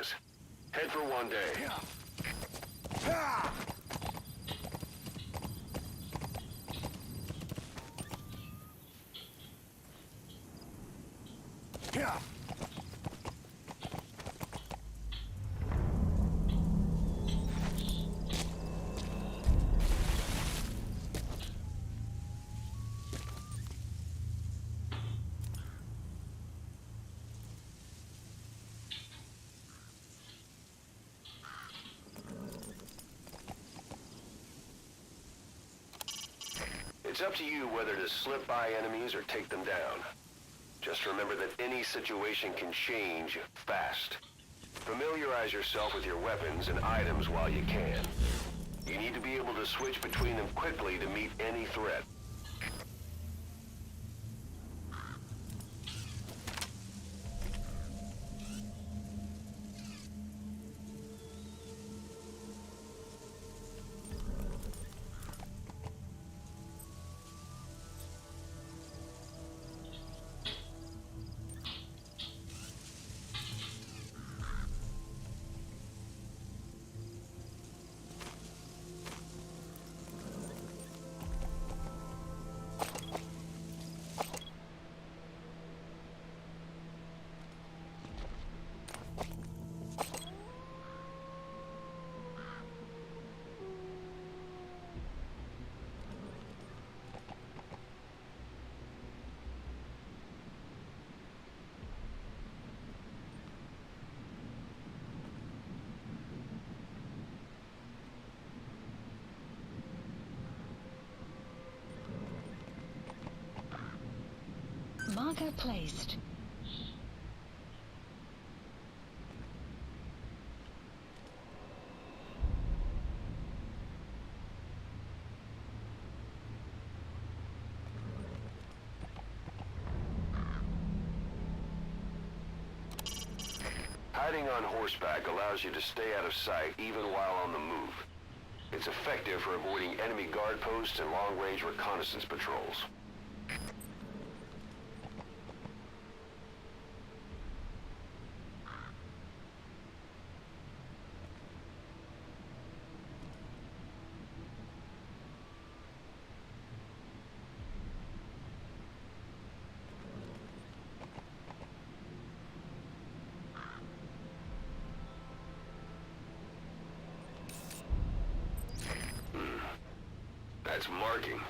is. Head for one day. It's up to you whether to slip by enemies or take them down. Just remember that any situation can change fast. Familiarize yourself with your weapons and items while you can. You need to be able to switch between them quickly to meet any threat. Marker placed. Hiding on horseback allows you to stay out of sight even while on the move. It's effective for avoiding enemy guard posts and long-range reconnaissance patrols. That's marking.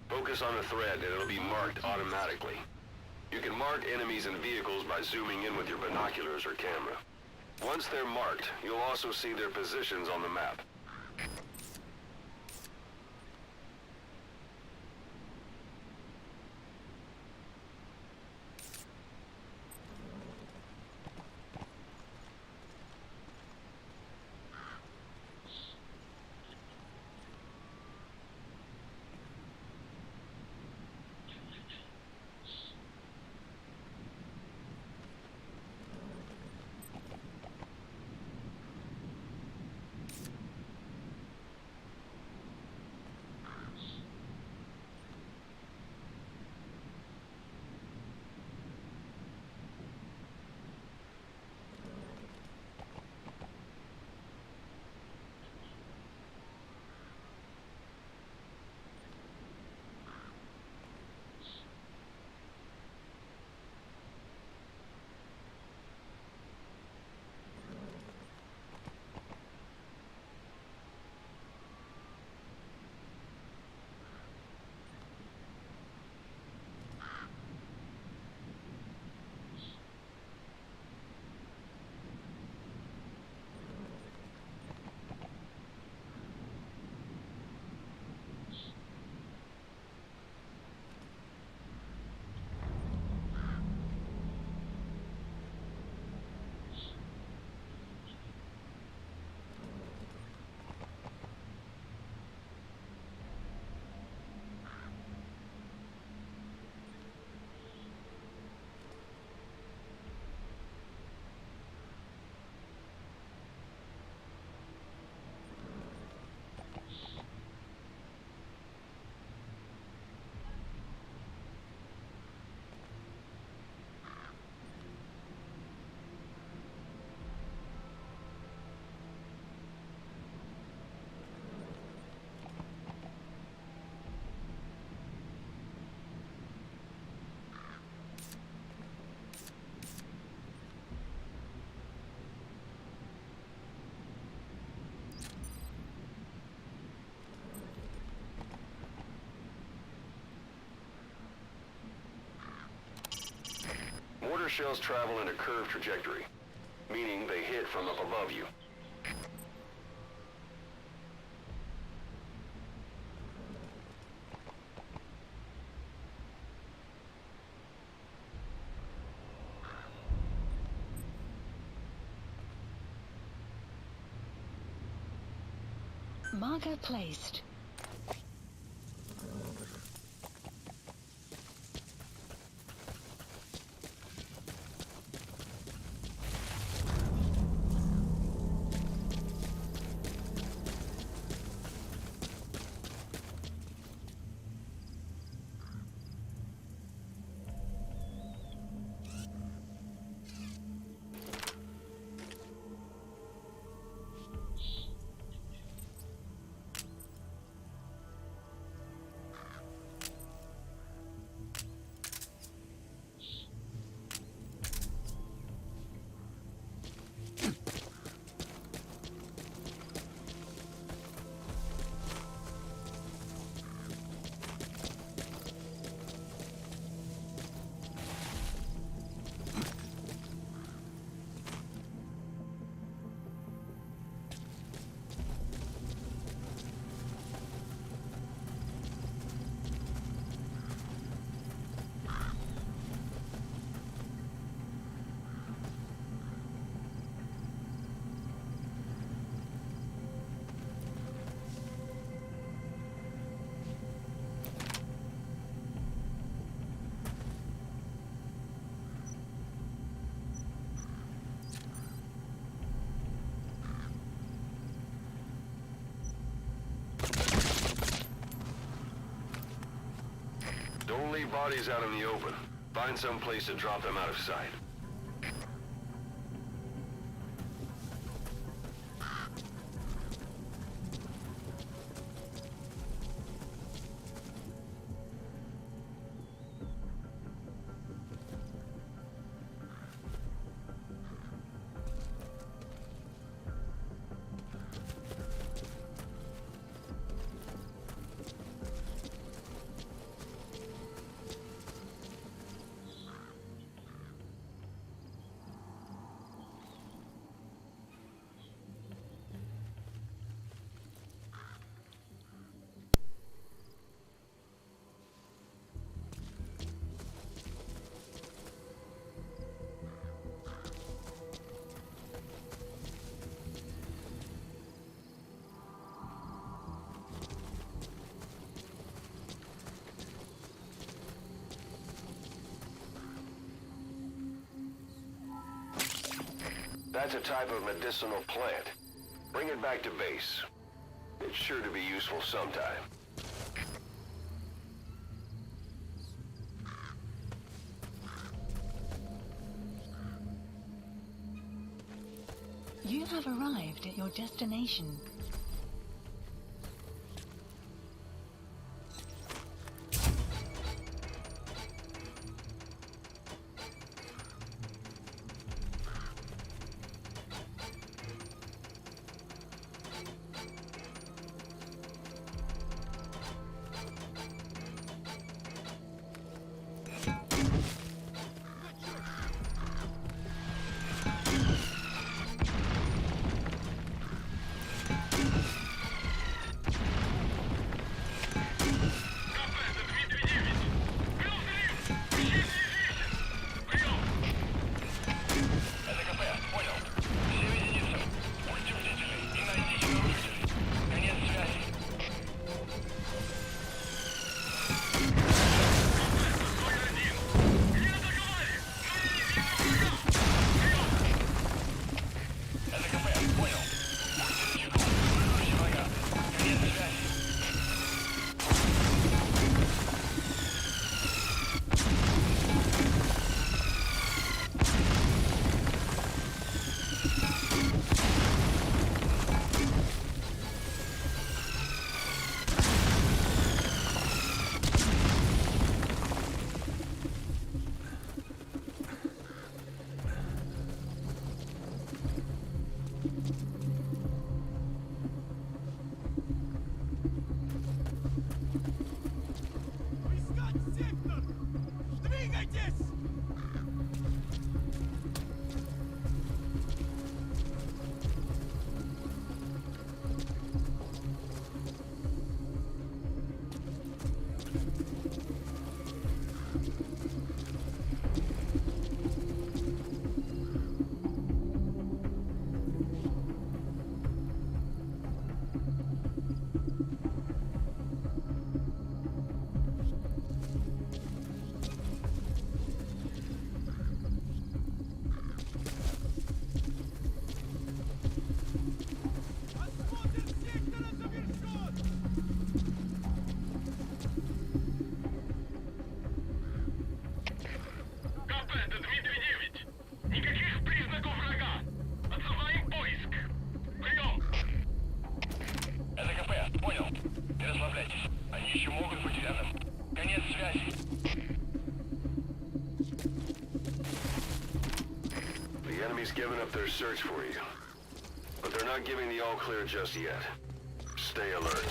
Focus on the thread and it'll be marked automatically. You can mark enemies and vehicles by zooming in with your binoculars or camera. Once they're marked, you'll also see their positions on the map. Mortar shells travel in a curved trajectory, meaning they hit from up above you. Marker placed. Don't leave bodies out in the open. Find some place to drop them out of sight. That's a type of medicinal plant. Bring it back to base. It's sure to be useful sometime. You have arrived at your destination. given up their search for you. But they're not giving the all-clear just yet. Stay alert.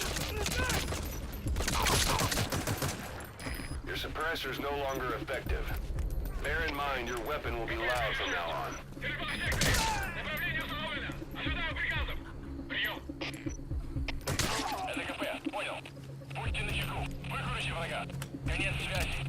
Your suppressor's no longer effective. Bear in mind your weapon will be loud from now on. Это КП, понял. Будьте начеку. Выкрути врага. Конец связи.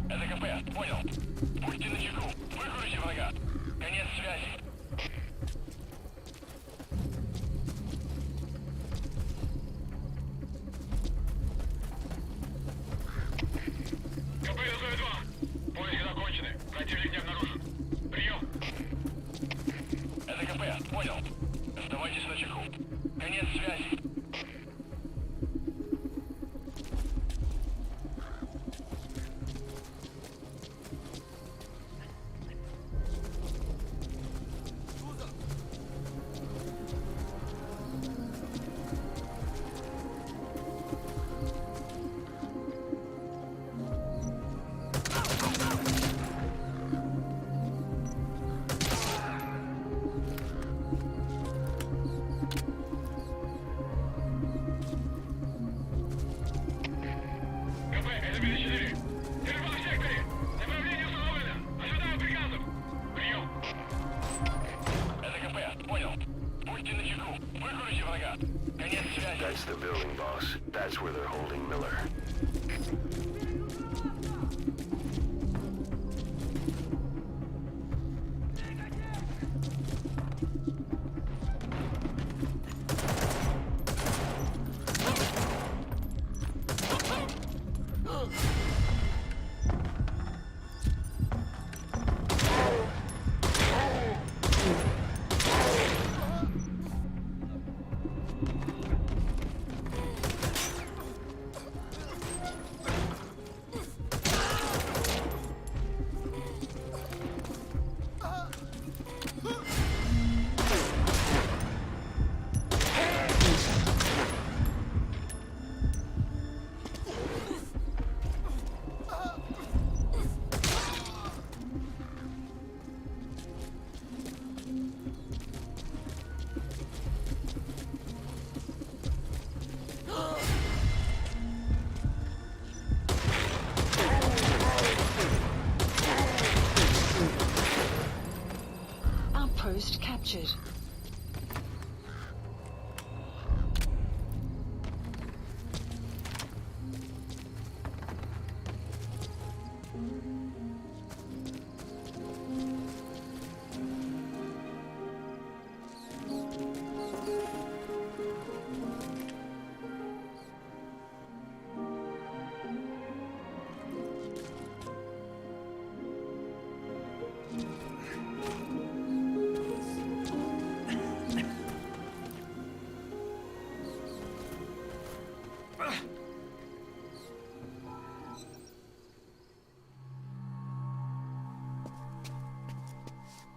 Это КП, понял. Будьте начеку. Выкрути врага. Конец связи. КП СВ-2. Поиски закончены. Противник не обнаружен. Прием. Это КП, понял. Оставайтесь начеку. Конец связи. КП, это 54. Стрельба в секторе. Направление установлено. Ожидаю приказов. Прием. Это КП, понял. Будьте начеку. Выкрути врага. Конец связи. That's the building, boss. That's where they're holding Miller. Outpost captured.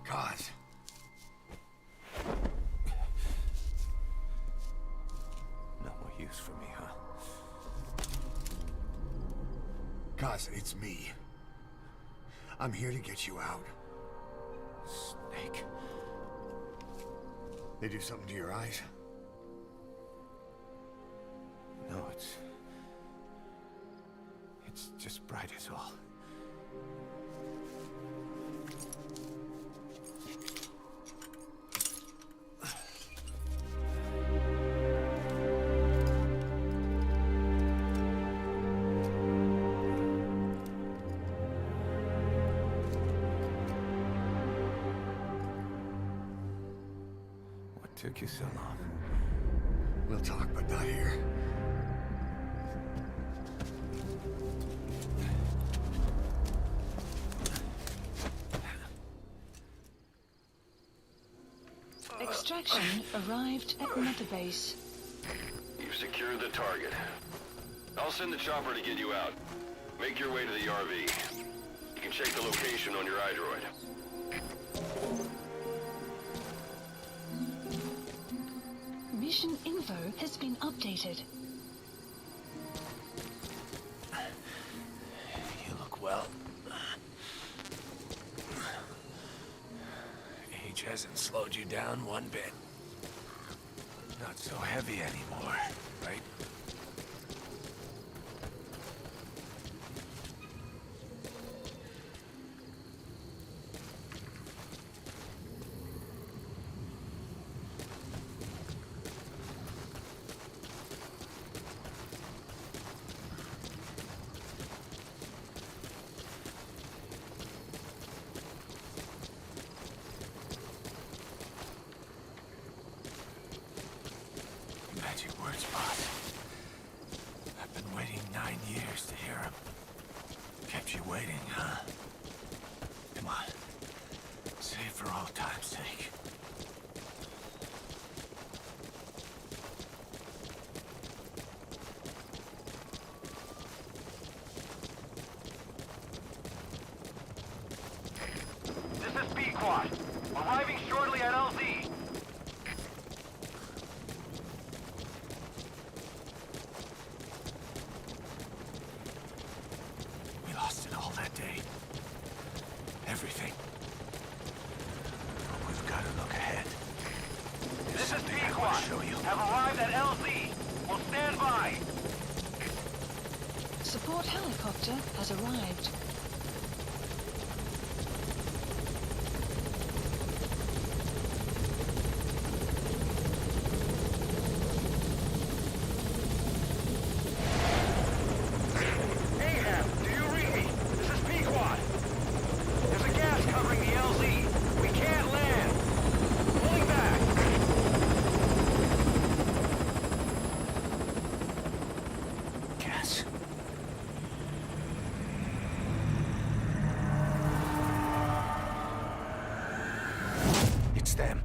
God. No more use for me, huh? Cause it's me. I'm here to get you out. Snake. They do something to your eyes? No, it's just bright is all. took you so long? We'll talk, but not here. Extraction arrived at Mother Base. You've secured the target. I'll send the chopper to get you out. Make your way to the RV. You can check the location on your iDroid. Mission info has been updated. You look well. Age hasn't slowed you down one bit. Not so heavy anymore, right? Magic words, boss. I've been waiting 9 years to hear them. Kept you waiting, huh? Come on. Say it for all time's sake. This is B-Quad. Arriving shortly at LZ. We lost it all that day. Everything. But we've got to look ahead. There's This is something I want B-Quad. to show you. Have arrived at LZ. Will stand by. Support helicopter has arrived. Ahab, do you read me? This is P-Quad. There's a gas covering the LZ. We can't land. Pulling back. Gas. It's them.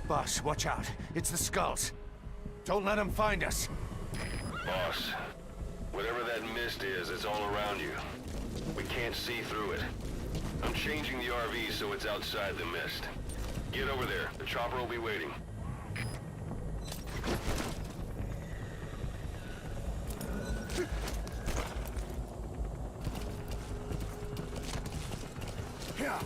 Boss, watch out. It's the skulls. Don't let them find us. Boss, whatever that mist is, it's all around you. We can't see through it. I'm changing the RV so it's outside the mist. Get over there. The chopper will be waiting. Yeah.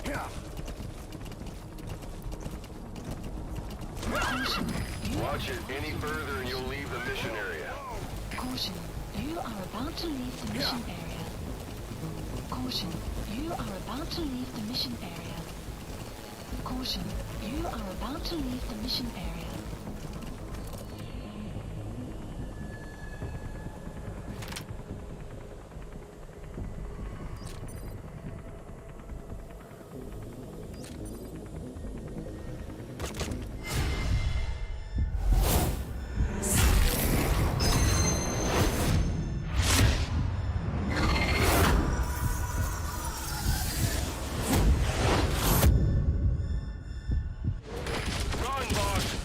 Yeah. Caution, Watch it any further and you'll leave the mission area. caution, you are about to leave the mission area. Caution, you are about to leave the mission area. Caution, you are about to leave the mission area. Run, boss.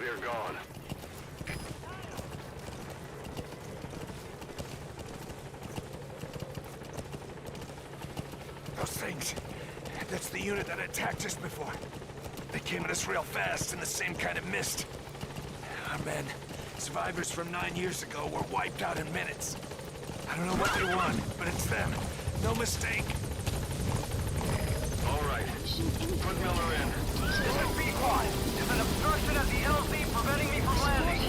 they're gone. Those things. That's the unit that attacked us before. They came at us real fast in the same kind of mist. Our men, survivors from 9 years ago, were wiped out in minutes. I don't know what they want, but it's them. No mistake. All right. Put Miller in. This is B-Quad. There's an obstruction at the LZ preventing me from landing.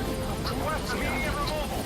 Request immediate removal.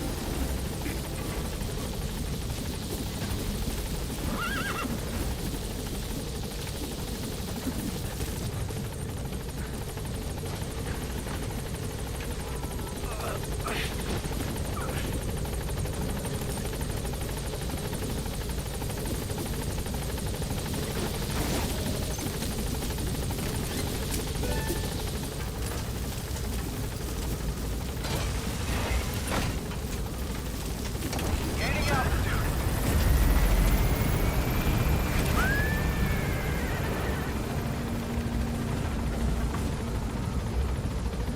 Gaining altitude.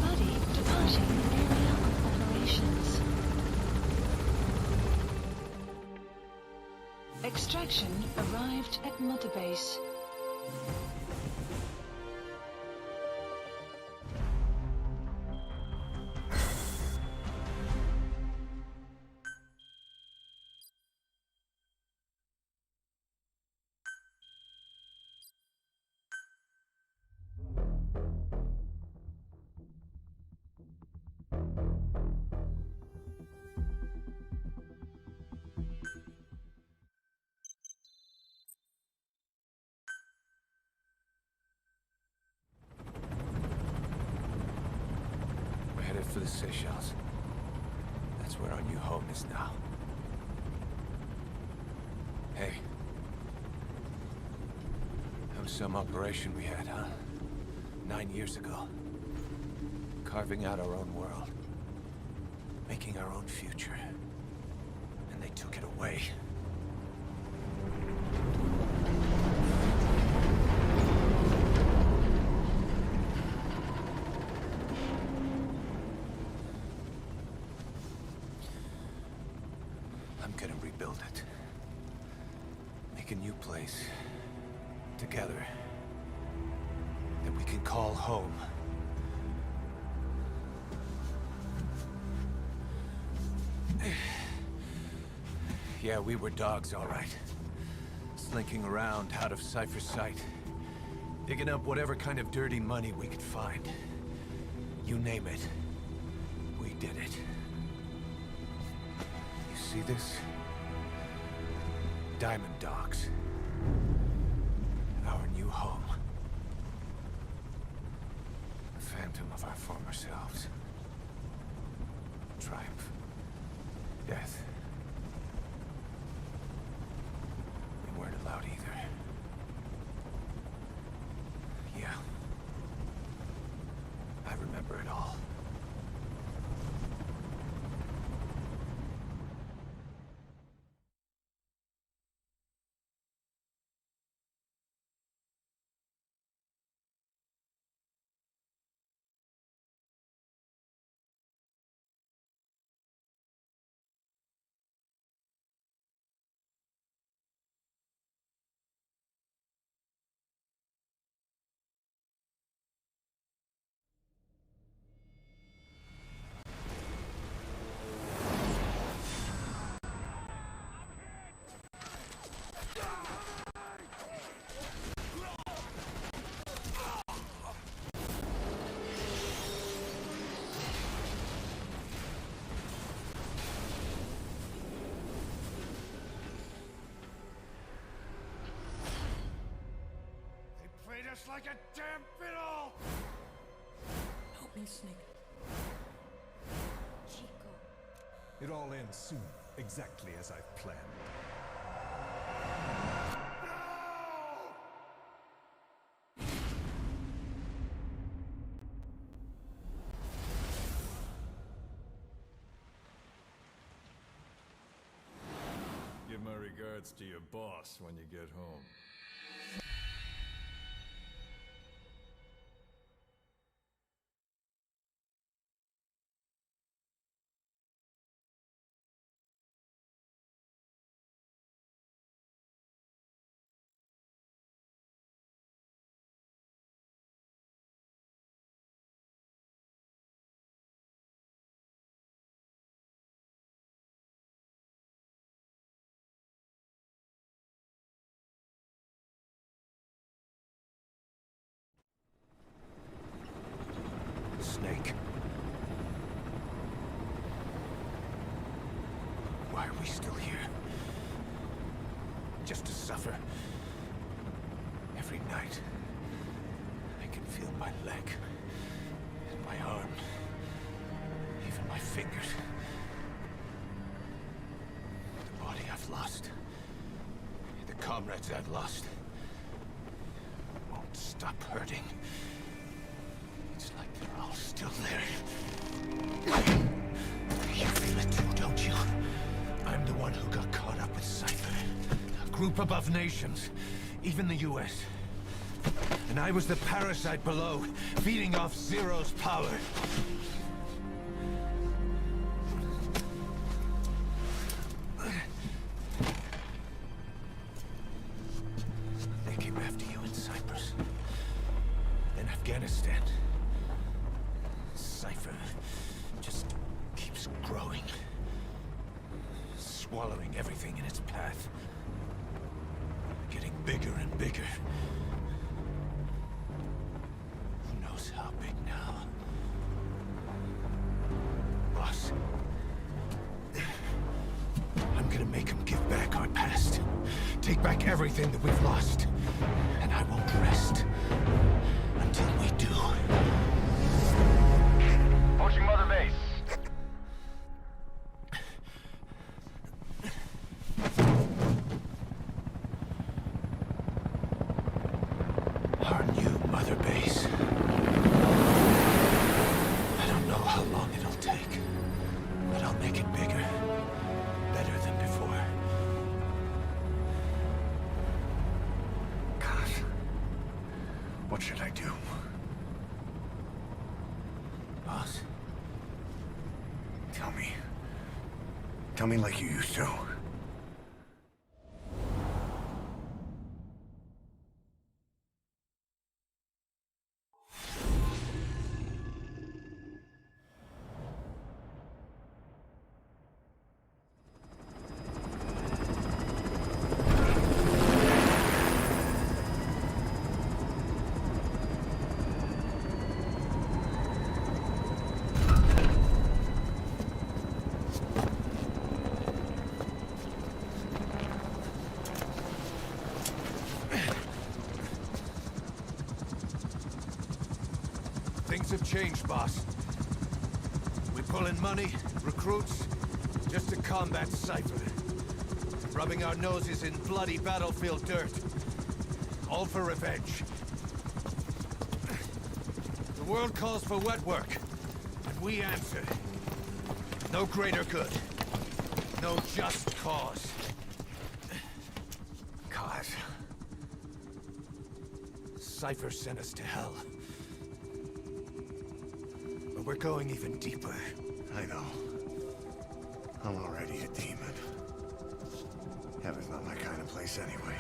Buddy departing area of operations. Extraction arrived at Mother Base. We're headed for the Seychelles. That's where our new home is now. Hey. That was some operation we had, huh? 9 years ago. Carving out our own world. Making our own future. And they took it away. I'm gonna rebuild it. Make a new place. Together. That we can call home. Yeah, we were dogs, all right. Slinking around out of Cypher's sight. Digging up whatever kind of dirty money we could find. You name it. We did it. You see this? Diamond Dogs. Our new home. A phantom of our former selves. Triumph. Death. We weren't allowed either. Yeah. I remember it all. Played us like a damn fiddle! Help me, Snake. Chico. It all ends soon, exactly as I've planned. Give my regards to your boss when you get home. Snake. Why are we still here? Just to suffer. Every night, I can feel my leg, and my arm, even my fingers. The body I've lost, the comrades I've lost, won't stop hurting. It's like they're all still there. You feel it too, don't you? I'm the one who got caught up with Cypher. A group above nations, even the US. And I was the parasite below, feeding off Zero's power. They came after you in Cyprus. Then Afghanistan. Cypher just keeps growing. Swallowing everything in its path. Getting bigger and bigger. Who knows how big now? Boss. I'm gonna make him give back our past. Take back everything that we've lost. And I won't rest until we do. Approaching Mother Base. Our new Mother Base. I don't know how long it'll take, but I'll make it bigger. Better than before. Gosh. What should I do? Boss? Tell me. Tell me like you used to. Things have changed, boss. We pull in money, recruits, just to combat Cypher. Rubbing our noses in bloody battlefield dirt. All for revenge. The world calls for wet work, and we answer. No greater good. No just cause. Cause. Cypher sent us to hell. But we're going even deeper. I know. I'm already a demon. Heaven's not my kind of place anyway.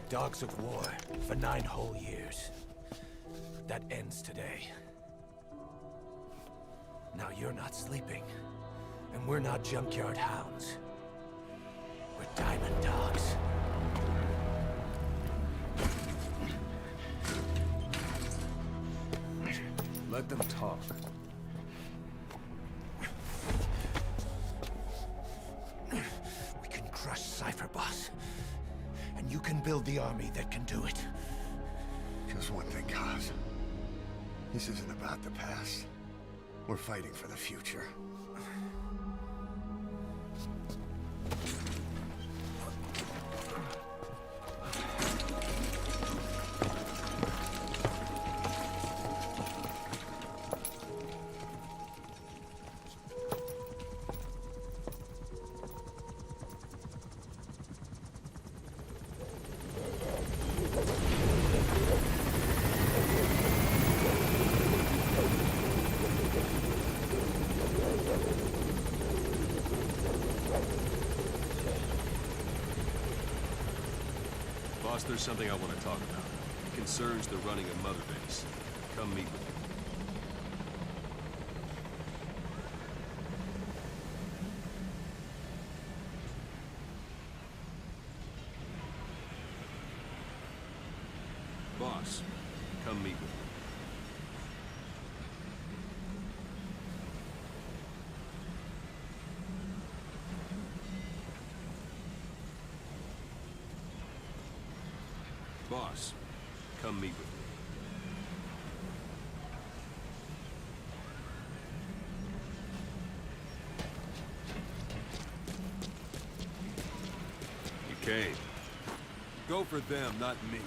Dogs of war for 9 whole years. That ends today. Now you're not sleeping, and we're not junkyard hounds. We're diamond dogs. Let them talk. We can crush Cypher, boss. And you can build the army that can do it. Just one thing, Kaz. This isn't about the past. We're fighting for the future. Boss, there's something I want to talk about. concerns the running of Mother Base. Come meet with me. Boss, come meet with me. Boss, come meet with me. You came. Go for them, not me.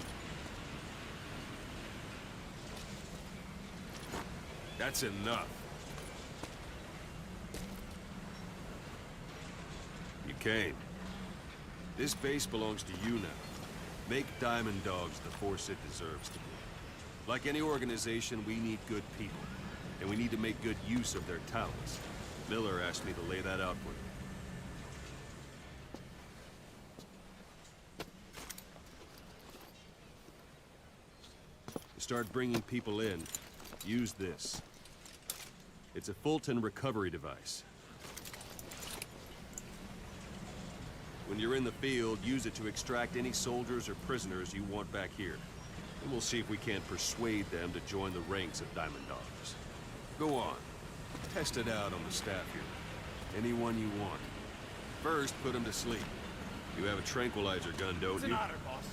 That's enough. You came. This base belongs to you now. Make Diamond Dogs the force it deserves to be. Like any organization, we need good people. And we need to make good use of their talents. Miller asked me to lay that out for you. To start bringing people in, use this. It's a Fulton recovery device. When you're in the field, use it to extract any soldiers or prisoners you want back here. And we'll see if we can't persuade them to join the ranks of Diamond Dogs. Go on. Test it out on the staff here. Anyone you want. First, put them to sleep. You have a tranquilizer gun, don't you? It's an honor, boss.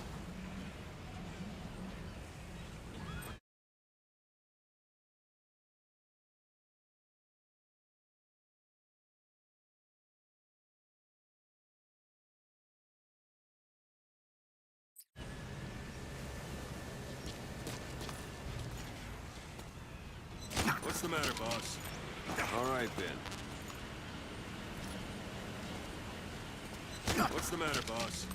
What's the matter, boss? All right, then. What's the matter, boss?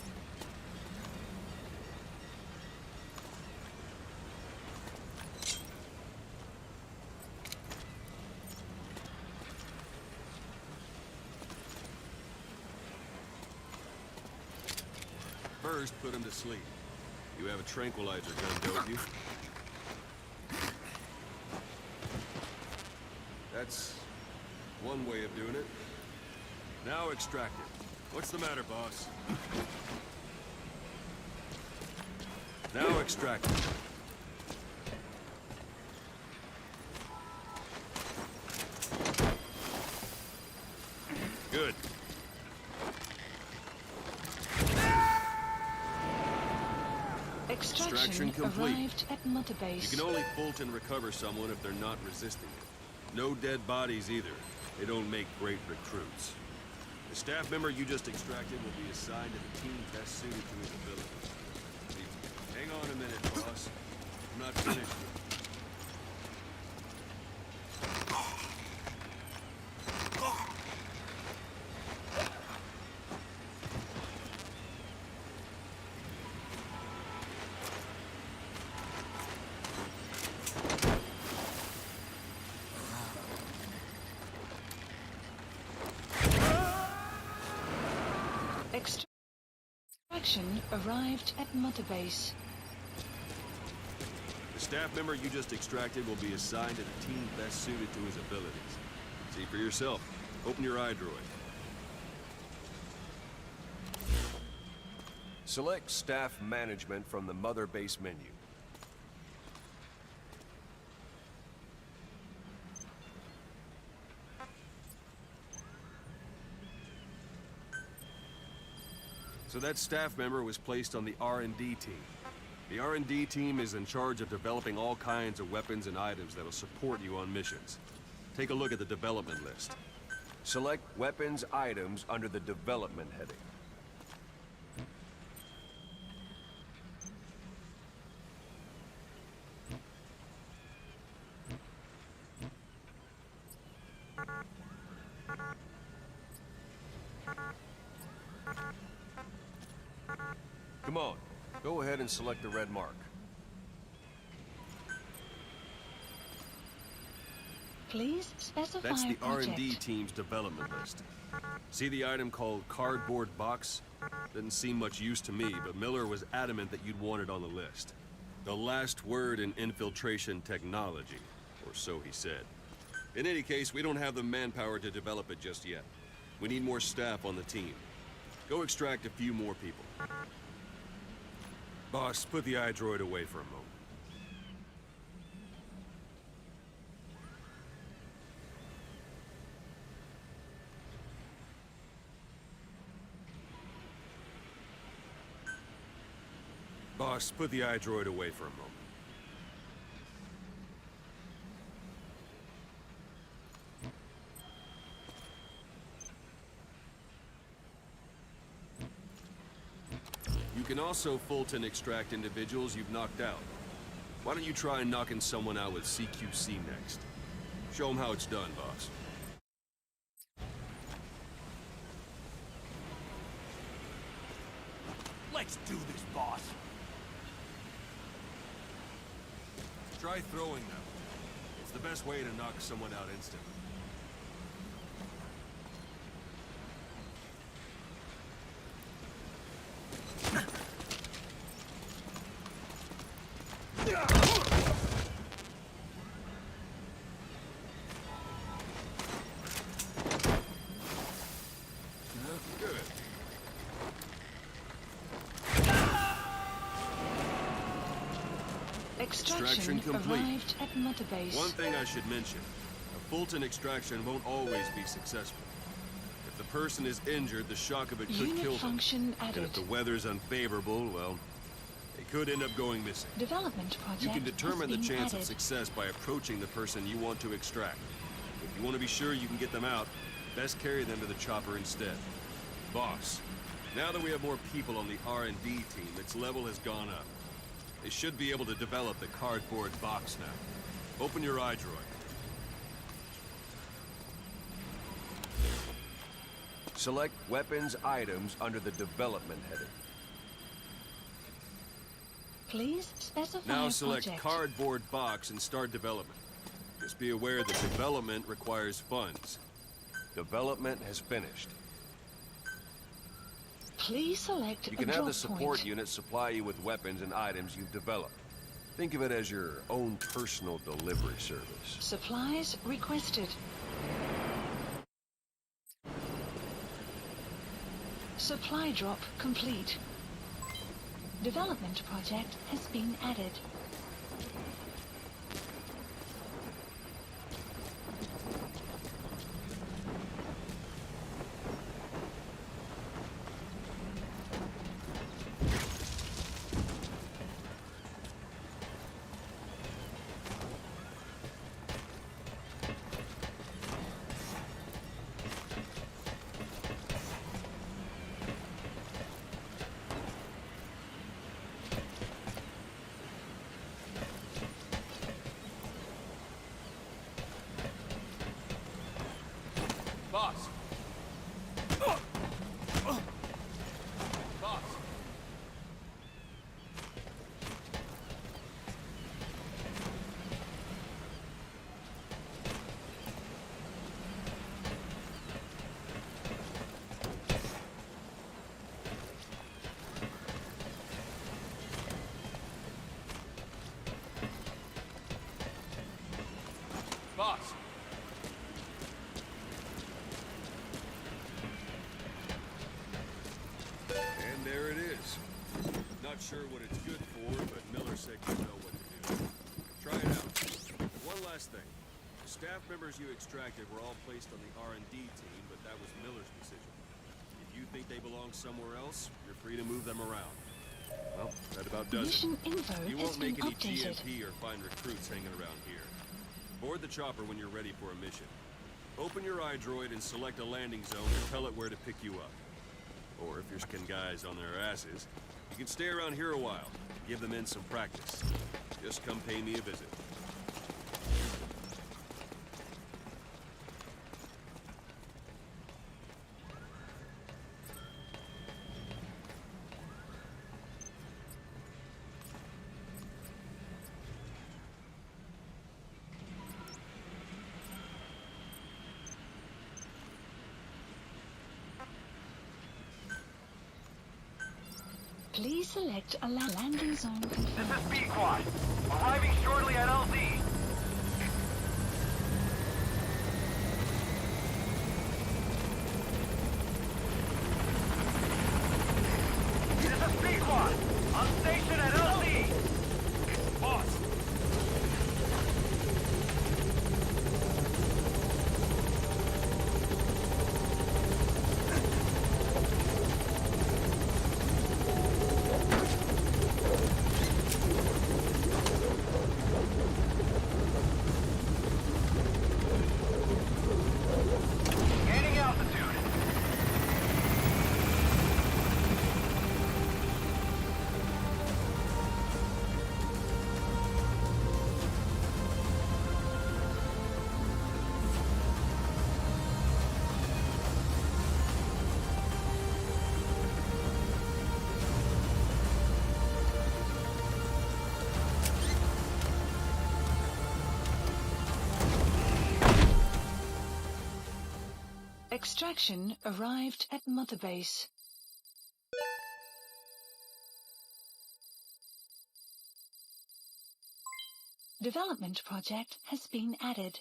First, put him to sleep. You have a tranquilizer gun, don't you? That's one way of doing it. Now extract it. What's the matter, boss? Now extract it. Good. Extraction complete. arrived at Mother Base. You can only Fulton recover someone if they're not resisting it. No dead bodies either. They don't make great recruits. The staff member you just extracted will be assigned to the team best suited to his abilities. Hang on a minute, boss. I'm not finished yet. Extraction arrived at Mother Base. The staff member you just extracted will be assigned to the team best suited to his abilities. See for yourself. Open your eye droid. Select staff management from the Mother Base menu. So that staff member was placed on the R&D team. The R&D team is in charge of developing all kinds of weapons and items that'll support you on missions. Take a look at the development list. Select weapons items under the development heading. Come on, go ahead and select the red mark. Please specify That's the project. R&D team's development list. See the item called cardboard box? Didn't seem much use to me, but Miller was adamant that you'd want it on the list. The last word in infiltration technology, or so he said. In any case, we don't have the manpower to develop it just yet. We need more staff on the team. Go extract a few more people. Boss, put the iDroid away for a moment. Boss, put the iDroid away for a moment. You can also Fulton extract individuals you've knocked out. Why don't you try knocking someone out with CQC next? Show them how it's done, boss. Let's do this, boss. Try throwing them. It's the best way to knock someone out instantly. Good. Extraction complete. arrived at Mother Base. One thing I should mention. A Fulton extraction won't always be successful. If the person is injured, the shock of it could Unit kill them. function And added. if the weather's unfavorable, well, they could end up going missing. Development project You can determine the has been chance of added. success by approaching the person you want to extract. If you want to be sure you can get them out, best carry them to the chopper instead. Boss, now that we have more people on the R&D team, its level has gone up. They should be able to develop the cardboard box now. Open your iDroid. Select weapons items under the development heading. Please specify Now a select project. cardboard box and start development. Just be aware that development requires funds. Development has finished. Please select You a can have drop the support point. unit supply you with weapons and items you've developed. Think of it as your own personal delivery service. Supplies requested. Supply drop complete. Development project has been added. Boss. Boss. Boss. And there it is. Not sure what it's good for, but Miller said you know what to do. Try it out. One last thing. The staff members you extracted were all placed on the R&D team, but that was Miller's decision. If you think they belong somewhere else, you're free to move them around. Well, that about does it. Mission info You has won't been make any updated. GMP or find recruits hanging around here. Board the chopper when you're ready for a mission. Open your iDroid and select a landing zone and tell it where to pick you up. Or if you're skin guys on their asses, you can stay around here a while. Give the men some practice. Just come pay me a visit. Please select a landing zone This confirmed. is B Quad. Arriving shortly at LZ. This is B Quad. On station at LZ. Boss. Gaining altitude. Extraction arrived at Mother Base. Development project has been added.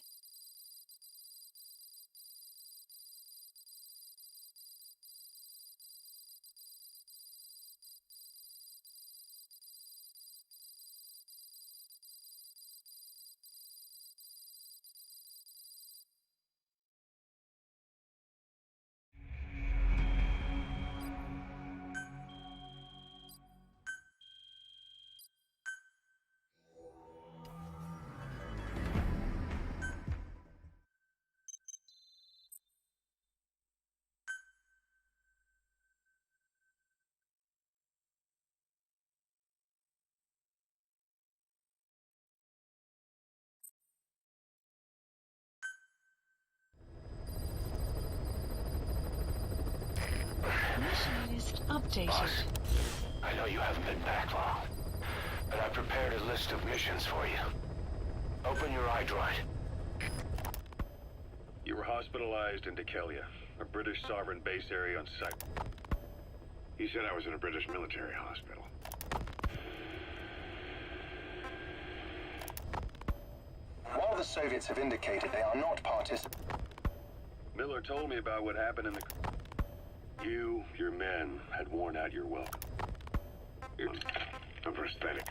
Mission list updated. Boss, I know you haven't been back long, but I prepared a list of missions for you. Open your iDroid. You were hospitalized in Dekelia, a British sovereign base area on site. He said I was in a British military hospital. While the Soviets have indicated they are not participating, Miller told me about what happened in the... You, your men, had worn out your welcome. A prosthetic.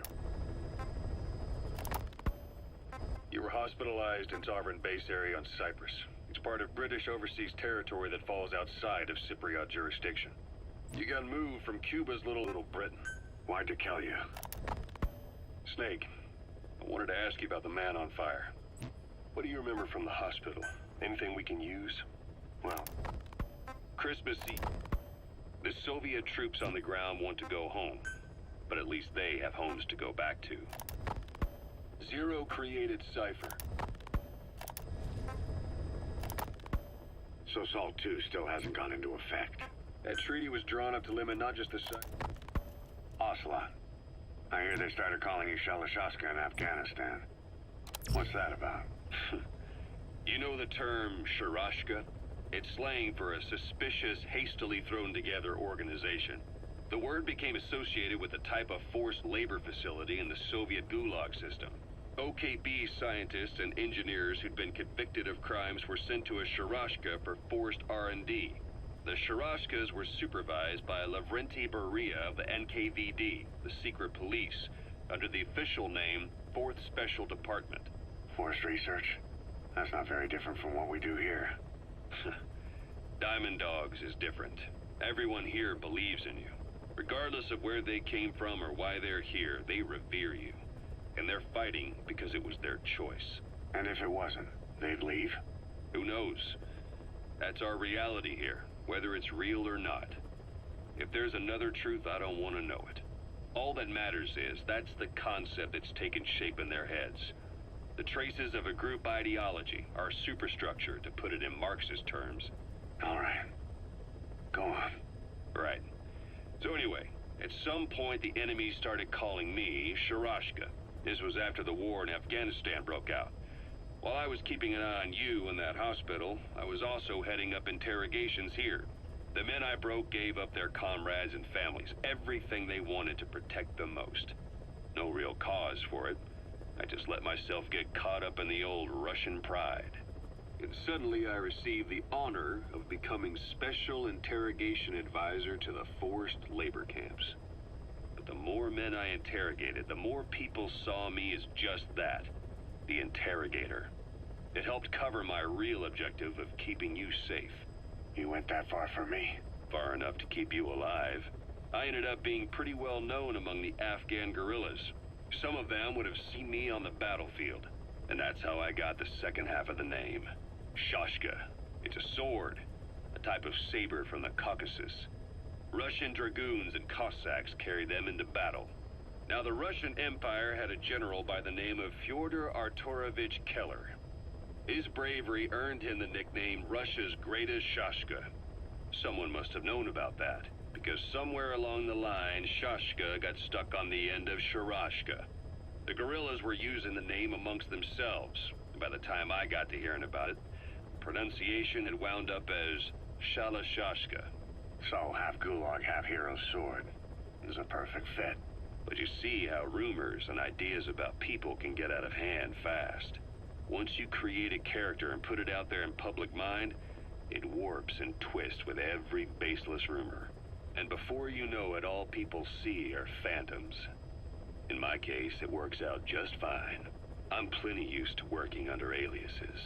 You were hospitalized in sovereign base area on Cyprus. It's part of British overseas territory that falls outside of Cypriot jurisdiction. You got moved from Cuba's Little Britain. Why Dekelia? Snake, I wanted to ask you about the man on fire. What do you remember from the hospital? Anything we can use? Well, Christmas Eve. The Soviet troops on the ground want to go home, but at least they have homes to go back to. Zero created Cypher. so SALT 2 still hasn't gone into effect. That treaty was drawn up to limit not just the Ocelot. I hear they started calling you Shalashaska in Afghanistan. What's that about? You know the term Sharashka? It's slang for a suspicious, hastily thrown together organization. The word became associated with a type of forced labor facility in the Soviet Gulag system. OKB scientists and engineers who'd been convicted of crimes were sent to a Sharashka for forced R&D. The Sharashkas were supervised by Lavrenti Beria of the NKVD, the secret police, under the official name 4th Special Department. Forced research? That's not very different from what we do here. Diamond Dogs is different. Everyone here believes in you. Regardless of where they came from or why they're here, they revere you. And they're fighting because it was their choice. And if it wasn't, they'd leave? Who knows? That's our reality here, whether it's real or not. If there's another truth, I don't want to know it. All that matters is that's the concept that's taken shape in their heads. The traces of a group ideology, our superstructure, to put it in Marxist terms. All right. Go on. Right. So anyway, at some point the enemy started calling me Sharashka. This was after the war in Afghanistan broke out. While I was keeping an eye on you in that hospital, I was also heading up interrogations here. The men I broke gave up their comrades and families, everything they wanted to protect them most. No real cause for it. I just let myself get caught up in the old Russian pride. And suddenly I received the honor of becoming Special Interrogation Advisor to the forced labor camps. But the more men I interrogated, the more people saw me as just that, the interrogator. It helped cover my real objective of keeping you safe. You went that far for me? Far enough to keep you alive. I ended up being pretty well known among the Afghan guerrillas. Some of them would have seen me on the battlefield, and that's how I got the second half of the name. Shashka. It's a sword, a type of saber from the Caucasus. Russian dragoons and Cossacks carried them into battle. Now, the Russian Empire had a general by the name of Fyodor Arturovich Keller. His bravery earned him the nickname Russia's Greatest Shashka. Someone must have known about that, because somewhere along the line, Shashka got stuck on the end of Sharashka. The guerrillas were using the name amongst themselves, and by the time I got to hearing about it, pronunciation had wound up as Shalashashka. So, half gulag, half hero sword. Is a perfect fit. But you see how rumors and ideas about people can get out of hand fast. Once you create a character and put it out there in public mind, it warps and twists with every baseless rumor. And before you know it, all people see are phantoms. In my case, it works out just fine. I'm plenty used to working under aliases.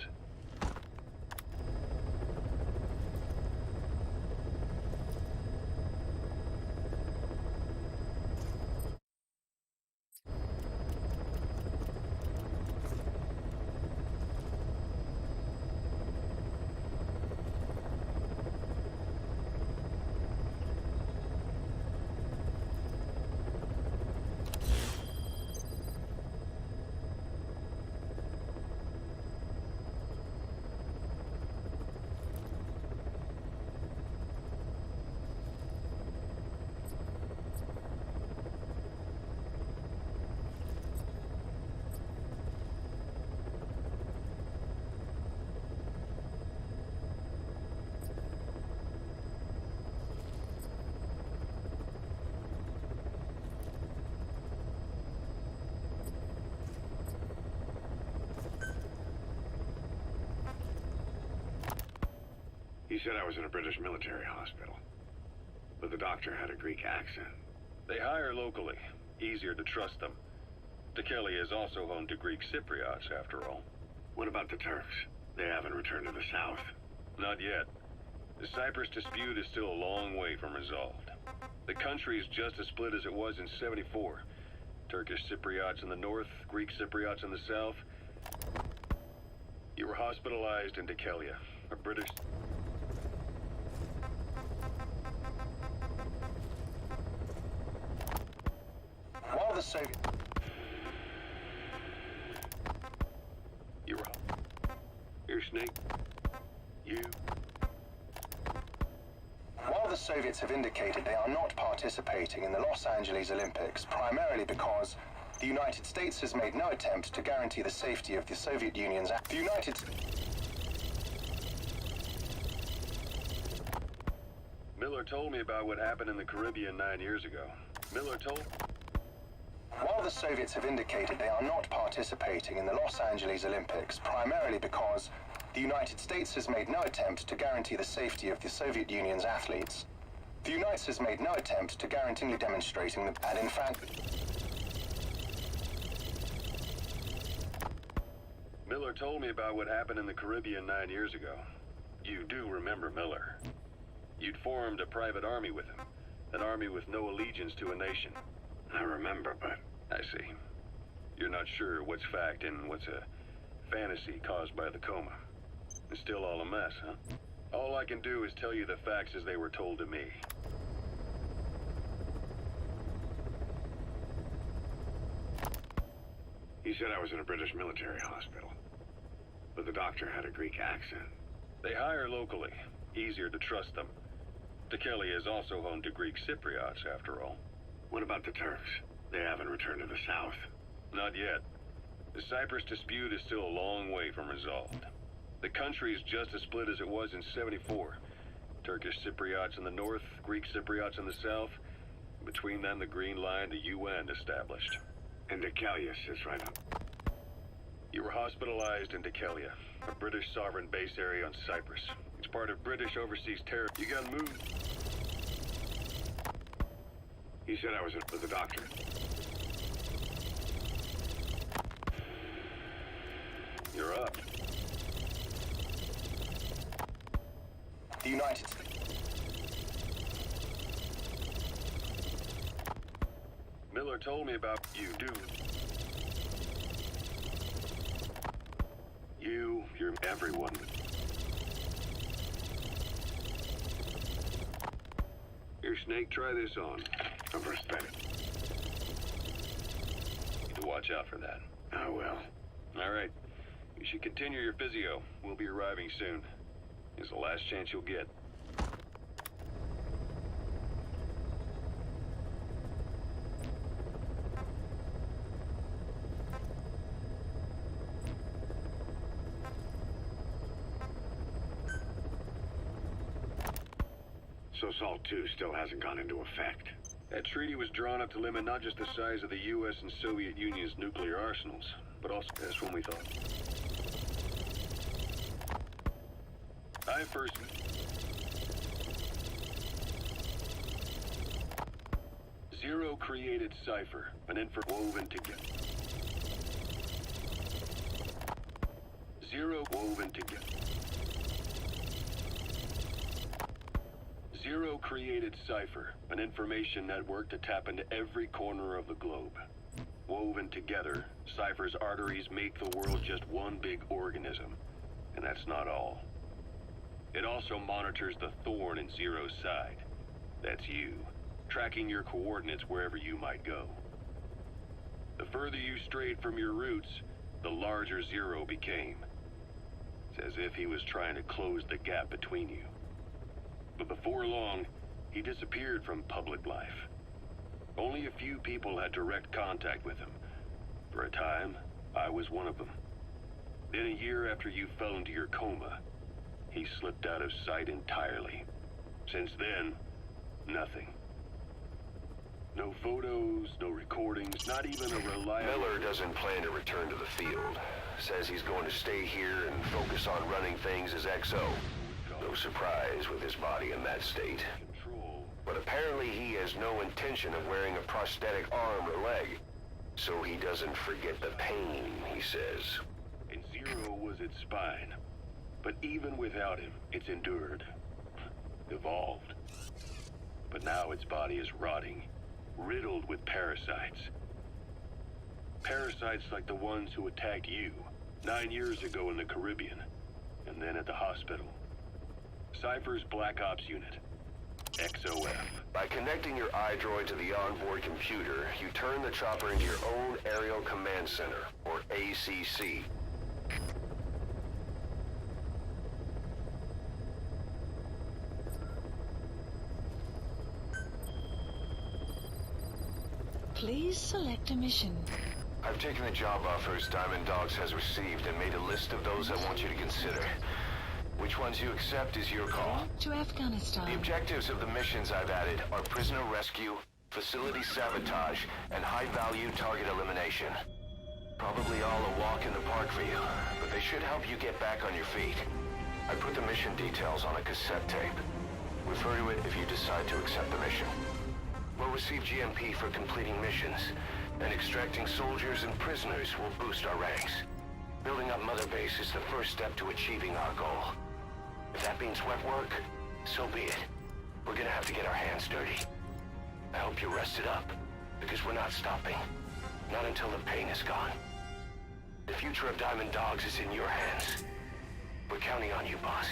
He said I was in a British military hospital, but the doctor had a Greek accent. They hire locally. Easier to trust them. Tekelia is also home to Greek Cypriots, after all. What about the Turks? They haven't returned to the south. Not yet. The Cyprus dispute is still a long way from resolved. The country is just as split as it was in '74. Turkish Cypriots in the north, Greek Cypriots in the south. You were hospitalized in Tekelia, a British... While the Soviet... You're Here, Snake. You... While the Soviets have indicated they are not participating in the Los Angeles Olympics, primarily because the United States has made no attempt to guarantee the safety of the Soviet Union's... The United... Miller told me about what happened in the Caribbean 9 years ago. Miller told... While the Soviets have indicated they are not participating in the Los Angeles Olympics, primarily because the United States has made no attempt to guarantee the safety of the Soviet Union's athletes. The United States has made no attempt to guarantee demonstrating the... And in fact... Miller told me about what happened in the Caribbean 9 years ago. You do remember Miller. You'd formed a private army with him. An army with no allegiance to a nation. I remember, but... I see. You're not sure what's fact and what's a fantasy caused by the coma. It's still all a mess, huh? All I can do is tell you the facts as they were told to me. He said I was in a British military hospital, but the doctor had a Greek accent. They hire locally. Easier to trust them. Tekelia is also home to Greek Cypriots, after all. What about the Turks? They haven't returned to the south. Not yet. The Cyprus dispute is still a long way from resolved. The country is just as split as it was in '74. Turkish Cypriots in the north, Greek Cypriots in the south. Between them, the Green Line, the UN established. And Deucalion is right up. You were hospitalized in Deucalion, a British sovereign base area on Cyprus. It's part of British overseas terror. You got moved. He said I was with the doctor. You're up. The United States. Miller told me about you, dude. You're everyone. Here, Snake, try this on. I'm respect. You need to watch out for that. I will. All right. You should continue your physio. We'll be arriving soon. It's the last chance you'll get. So SALT II still hasn't gone into effect. That treaty was drawn up to limit not just the size of the U.S. and Soviet Union's nuclear arsenals, but also that's when we thought. I first... Zero created Cypher, an info woven together. Zero woven together. Zero created Cypher, an information network to tap into every corner of the globe. Woven together, Cypher's arteries make the world just one big organism. And that's not all. It also monitors the thorn in Zero's side. That's you, tracking your coordinates wherever you might go. The further you strayed from your roots, the larger Zero became. It's as if he was trying to close the gap between you. But before long, he disappeared from public life. Only a few people had direct contact with him. For a time, I was one of them. Then a year after you fell into your coma, he slipped out of sight entirely. Since then, nothing. No photos, no recordings, not even a reliable... Miller doesn't plan to return to the field. Says he's going to stay here and focus on running things as XO. No surprise with his body in that state. But apparently he has no intention of wearing a prosthetic arm or leg. So he doesn't forget the pain, he says. And Zero was its spine. But even without him, it's endured. Evolved. But now its body is rotting, riddled with parasites. Parasites like the ones who attacked you 9 years ago in the Caribbean, and then at the hospital. Cypher's Black Ops Unit, XOF. By connecting your iDroid to the onboard computer, you turn the chopper into your own Aerial Command Center, or ACC. Please select a mission. I've taken the job offers Diamond Dogs has received and made a list of those I want you to consider. Which ones you accept is your call. To Afghanistan. The objectives of the missions I've added are prisoner rescue, facility sabotage, and high-value target elimination. Probably all a walk in the park for you, but they should help you get back on your feet. I put the mission details on a cassette tape. Refer to it if you decide to accept the mission. We'll receive GMP for completing missions, and extracting soldiers and prisoners will boost our ranks. Building up Mother Base is the first step to achieving our goal. If that means wet work, so be it. We're gonna have to get our hands dirty. I hope you're rested up, because we're not stopping. Not until the pain is gone. The future of Diamond Dogs is in your hands. We're counting on you, boss.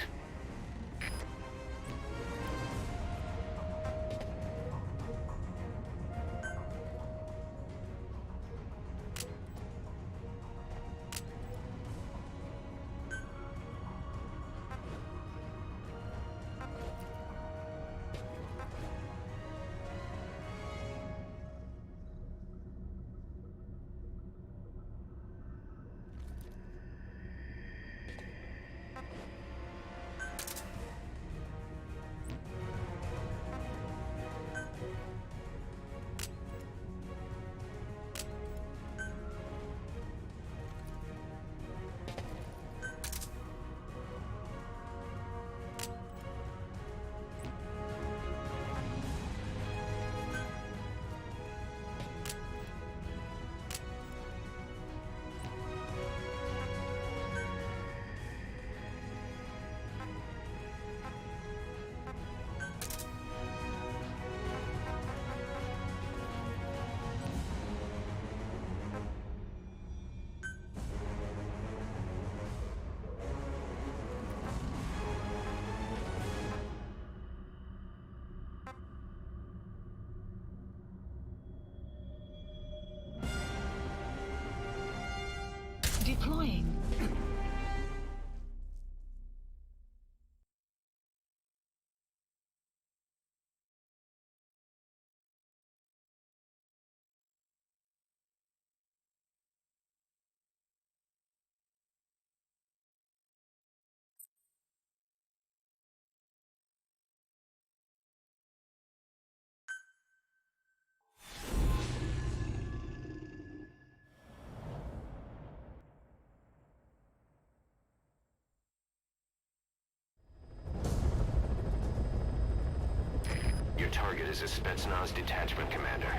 target is a Spetsnaz detachment commander.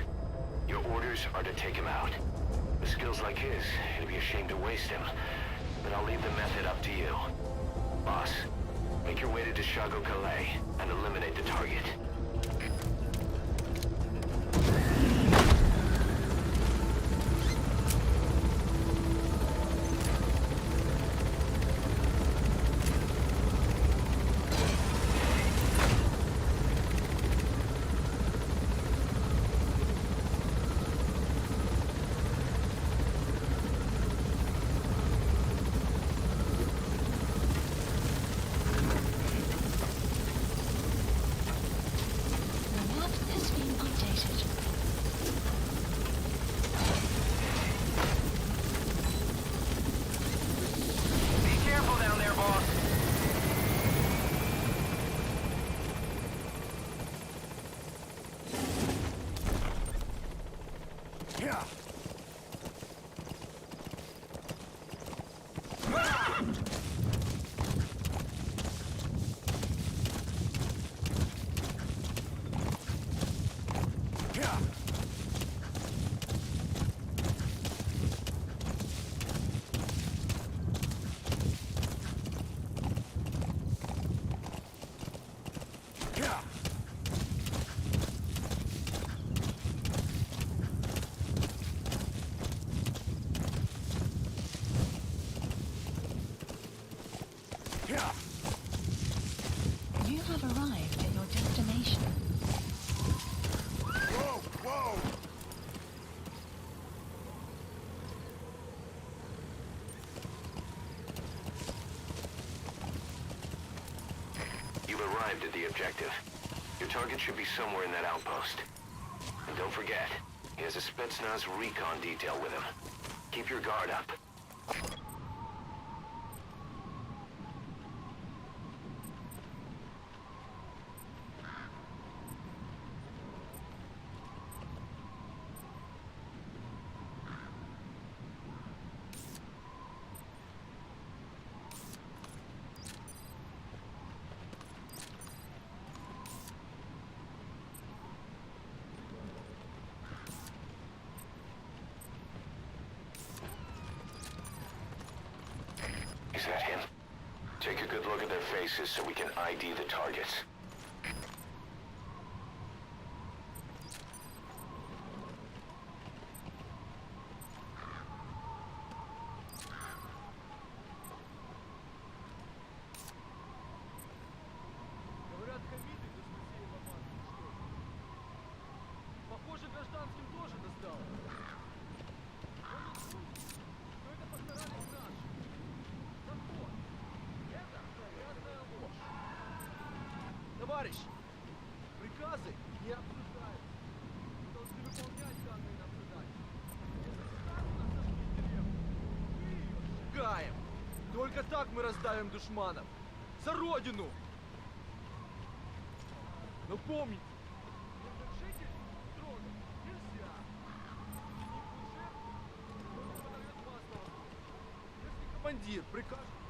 Your orders are to take him out. With skills like his, it'd be a shame to waste him. But I'll leave the method up to you. Boss, make your way to Dishago Calais and eliminate the target. You have arrived at your destination. Whoa, whoa! You've arrived at the objective. Your target should be somewhere in that outpost. And don't forget, he has a Spetsnaz recon detail with him. Keep your guard up. Is that him? Take a good look at their faces so we can ID the targets. Говорят, хамиты до смертей ломают, что ли? Похоже, гражданским тоже досталось. Ходят слухи, что это постарались наши. Закон. Это грязная ложь. Товарищи, приказы не обсуждаются. Мы должны выполнять данные нам задания. Если станут нас сожгли деревню, мы ее сжигаем. Только так мы раздавим душманов. За Родину! Но помните, не жителей трогать нельзя. Их жертву подает масло. Если командир прикажет